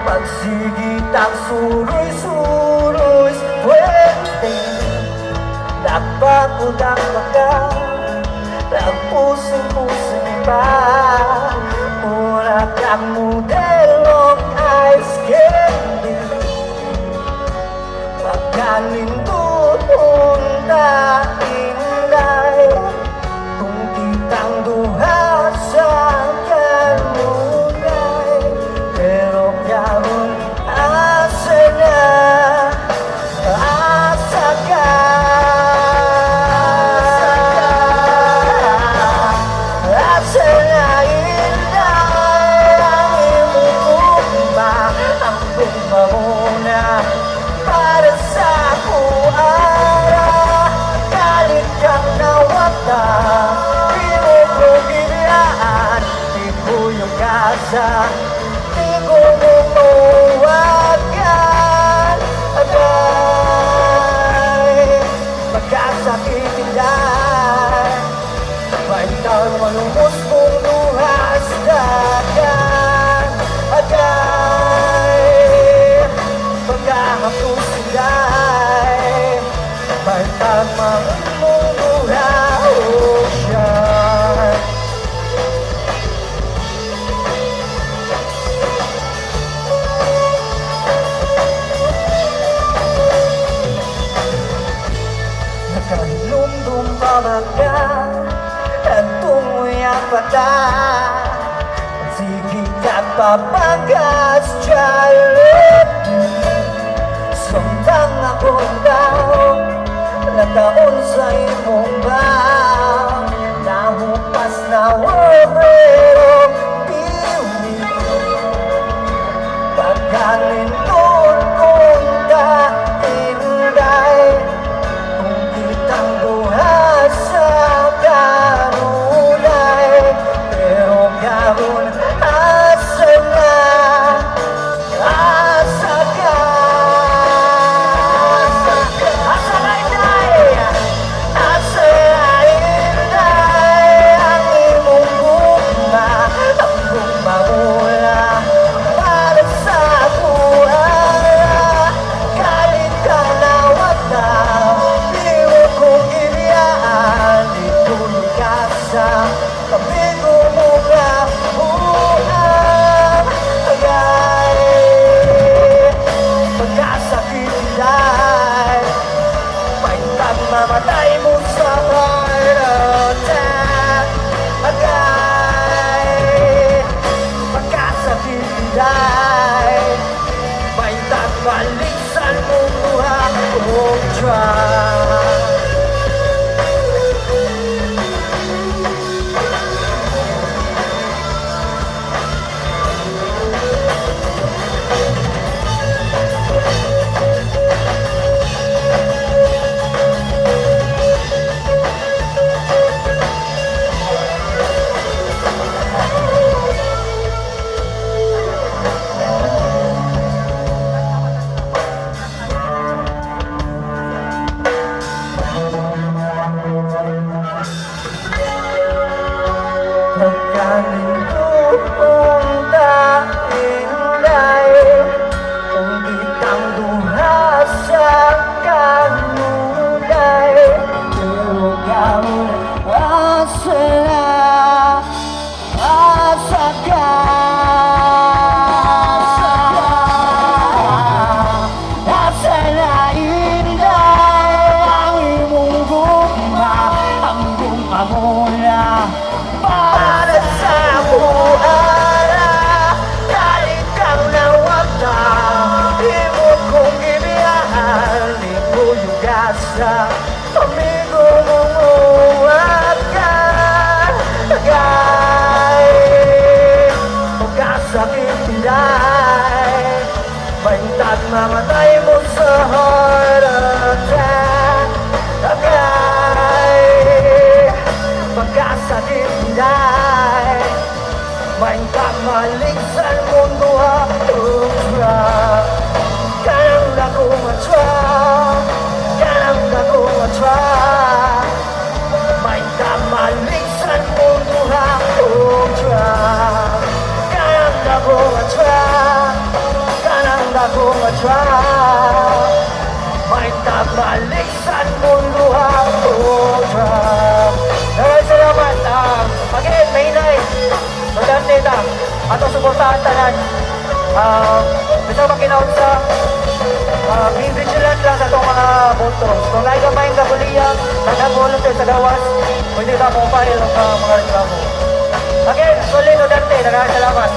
Magsigit ang suroy-suroy sa puwente. Napagod ang baga, ang pusong-pusong pa. Mura kang modelong ice candy. Pagkalindot punta inday, kung kitang duha sa kanunay. Pero karon asa na, asa ka, asa na inday ang imong ugma. Ang ugma mo na para sa kuara, galit kang nawata. Pinupugilian, di ko yung kasa, di ko mumuwagan. Agay, magkasakit inday, baitang malumos kong luhas dagan. Agay, pagkakapos inday, baitang malumos luhas siya. Nakalumdum pa baga, at tungoy ang bata. Sige ka papagas chalet. Sundang akong daw, nataon sa imong ba. Nahupas na wabrero piwi. Pagkalindon kong inday, kung kitang duha sa kanunay. Pero karon asa na, asa ka, asa na inday, asa na inday ang imong gugma. Ang gugma mula para sa kuara, galit ka nawata. Liwo kong giniyaan, di ko nagkasa, kabigo mo nga buang. Agay, pagkasakit inday, paintang mamatay mo sa heart attack. Agay, pagkasakit inday, paintang balisan mo buha kong drug. Pagkalindot punta inday, kung kitang duha sa kanunay. Pero karon asa na, asa ka, asa na inday ang imong gugma. Ang gugma mo na para sa buara, galit kang nawata. Di mo kong giniyaan, di ko yung gasa, amigo mong uwag ka. Agay, pagkasakit inday, baintag mamatay mo sa heart attack. Agay, pagkasakit inday, baintag maligsan mundo ang drug. Kanang dako matrak, kanang dako matrak, baintag maligsan mundo ang drug. Kanang dako matrak. atong suportahan tanan. Bisa makinaon sa be vigilant lang sa itong mga boto. Kung may kamayang kabuliyang, nag-volunteer sa gawas, pwede ka mong file ng mga reklamo. Again, solid o dante, salamat.